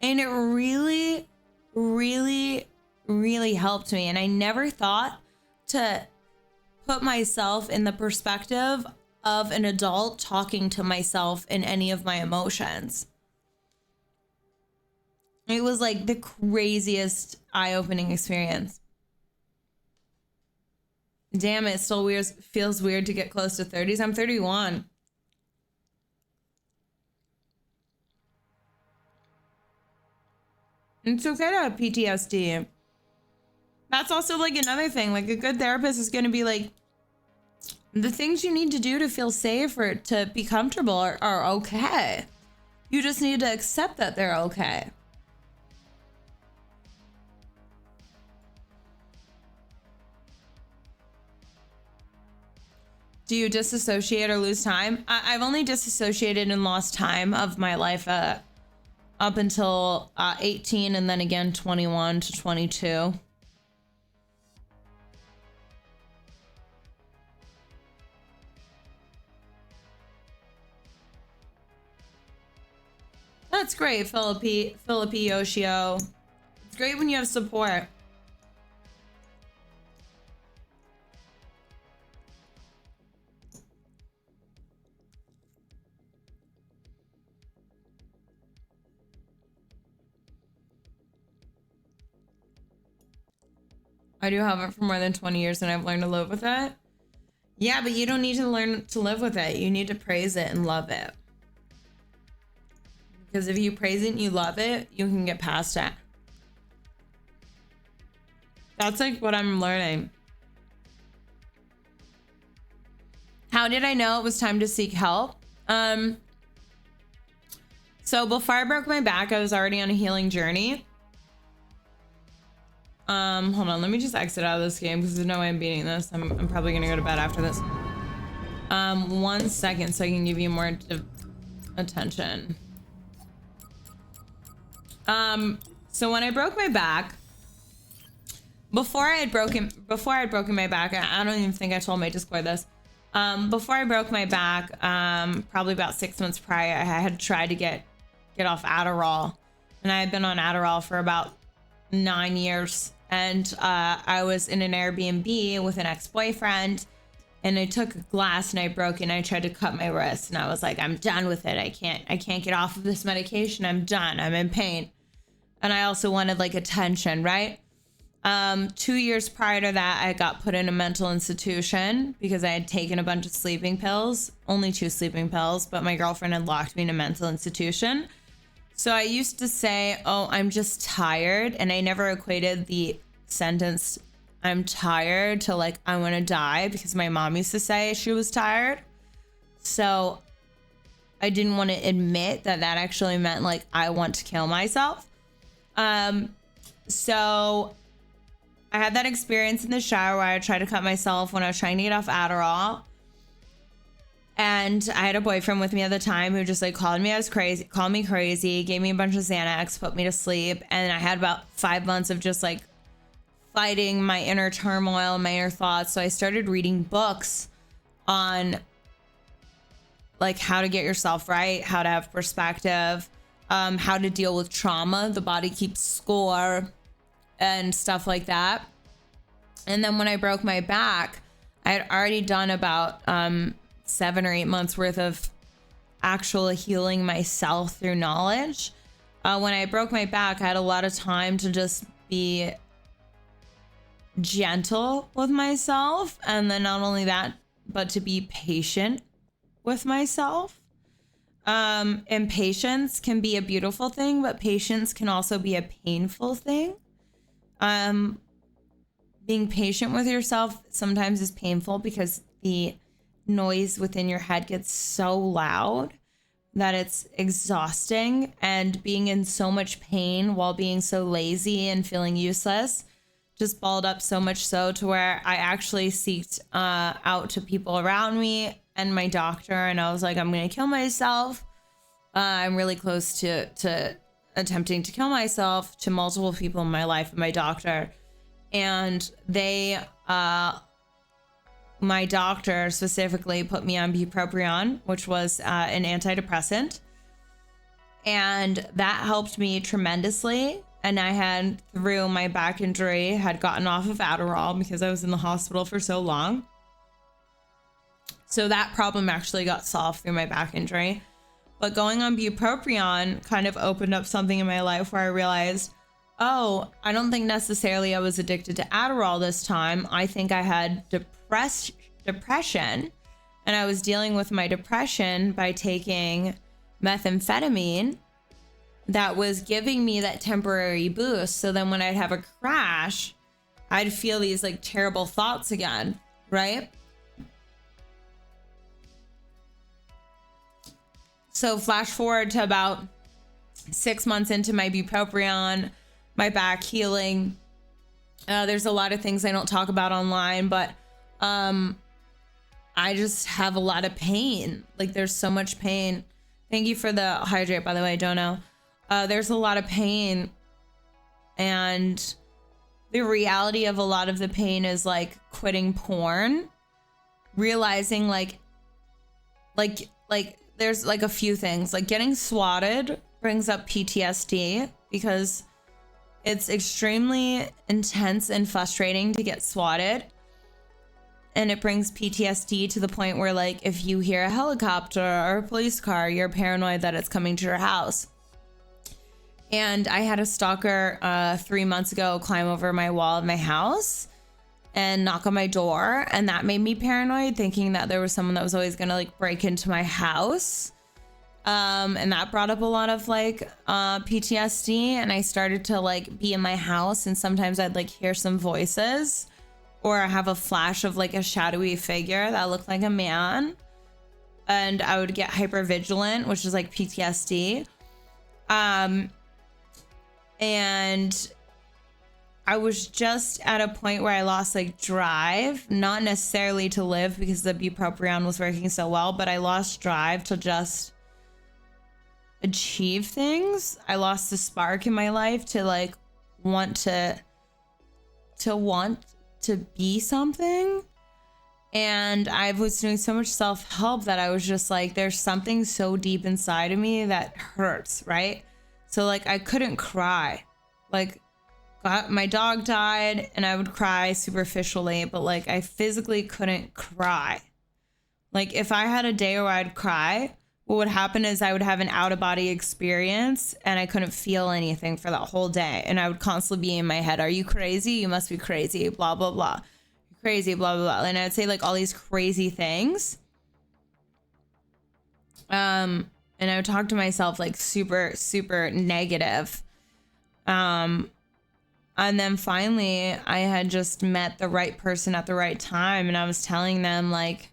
And it really, really, really helped me. And I never thought to put myself in the perspective of an adult talking to myself in any of my emotions. It was like the craziest eye-opening experience. Damn, it still feels weird to get close to 30s. I'm 31. It's okay to have PTSD. That's also like another thing. Like a good therapist is going to be like, the things you need to do to feel safe or to be comfortable are okay. You just need to accept that they're okay. Do you disassociate or lose time? I've only disassociated and lost time of my life up until 18 and then again 21 to 22. That's great, Philippi Yoshio. It's great when you have support. I do have it for more than 20 years and I've learned to live with it. Yeah, but you don't need to learn to live with it. You need to praise it and love it. Because if you praise it and you love it, you can get past it. That's like what I'm learning. How did I know it was time to seek help? So before I broke my back, I was already on a healing journey. Hold on, let me just exit out of this game because there's no way I'm beating this. I'm probably gonna go to bed after this. 1 second so I can give you more attention. So when I broke my back, before I had broken my back, I don't even think I told my Discord this. Before I broke my back, probably about 6 months prior, I had tried to get off Adderall, and I had been on Adderall for about 9 years. And I was in an Airbnb with an ex-boyfriend, and I took a glass and I broke it and I tried to cut my wrist, and I was like, I'm done with it. I can't get off of this medication. I'm done. I'm in pain. And I also wanted like attention, right? 2 years prior to that, I got put in a mental institution because I had taken a bunch of sleeping pills, only 2 sleeping pills, but my girlfriend had locked me in a mental institution. So I used to say, oh, I'm just tired. And I never equated the sentence, I'm tired, to like, I want to die, because my mom used to say she was tired. So I didn't want to admit that that actually meant like, I want to kill myself. So I had that experience in the shower where I tried to cut myself when I was trying to get off Adderall. And I had a boyfriend with me at the time who just like called me crazy, gave me a bunch of Xanax, put me to sleep. And I had about 5 months of just like fighting my inner turmoil, my inner thoughts. So I started reading books on like how to get yourself right, how to have perspective, how to deal with trauma. The body keeps score and stuff like that. And then when I broke my back, I had already done about 7 or 8 months worth of actual healing myself through knowledge. When I broke my back, I had a lot of time to just be gentle with myself. And then not only that, but to be patient with myself. And patience can be a beautiful thing, but patience can also be a painful thing. Being patient with yourself sometimes is painful because the noise within your head gets so loud that it's exhausting, and being in so much pain while being so lazy and feeling useless just balled up so much so to where I actually seeked out to people around me and my doctor, and I was like, I'm gonna kill myself. I'm really close to attempting to kill myself, to multiple people in my life and my doctor. And they my doctor specifically put me on bupropion, which was an antidepressant. And that helped me tremendously. And I had, through my back injury, had gotten off of Adderall because I was in the hospital for so long. So that problem actually got solved through my back injury. But going on bupropion kind of opened up something in my life where I realized, oh, I don't think necessarily I was addicted to Adderall this time. I think I had depression, and I was dealing with my depression by taking methamphetamine that was giving me that temporary boost. So then when I'd have a crash, I'd feel these like terrible thoughts again, right? So flash forward to about 6 months into my bupropion, my back healing. There's a lot of things I don't talk about online, but I just have a lot of pain. Like there's so much pain. Thank you for the hydrate, by the way, don't know. There's a lot of pain, and the reality of a lot of the pain is like quitting porn, realizing like there's like a few things, like getting swatted brings up PTSD because it's extremely intense and frustrating to get swatted. And it brings PTSD to the point where like if you hear a helicopter or a police car, you're paranoid that it's coming to your house. And I had a stalker 3 months ago climb over my wall of my house and knock on my door, and that made me paranoid, thinking that there was someone that was always gonna like break into my house. And that brought up a lot of like PTSD, and I started to like be in my house, and sometimes I'd like hear some voices or have a flash of like a shadowy figure that looked like a man, and I would get hyper vigilant, which is like PTSD. And I was just at a point where I lost like drive, not necessarily to live because the bupropion was working so well, but I lost drive to just achieve things. I lost the spark in my life to like want to be something. And I was doing so much self-help that I was just like, there's something so deep inside of me that hurts, right? So like I couldn't cry. Like my dog died and I would cry superficially, but like I physically couldn't cry. Like if I had a day where I'd cry, what would happen is I would have an out-of-body experience and I couldn't feel anything for that whole day. And I would constantly be in my head, are you crazy? You must be crazy, blah, blah, blah. Crazy, blah, blah, blah. And I'd say like all these crazy things. And I would talk to myself like super, super negative. And then finally I had just met the right person at the right time. And I was telling them like,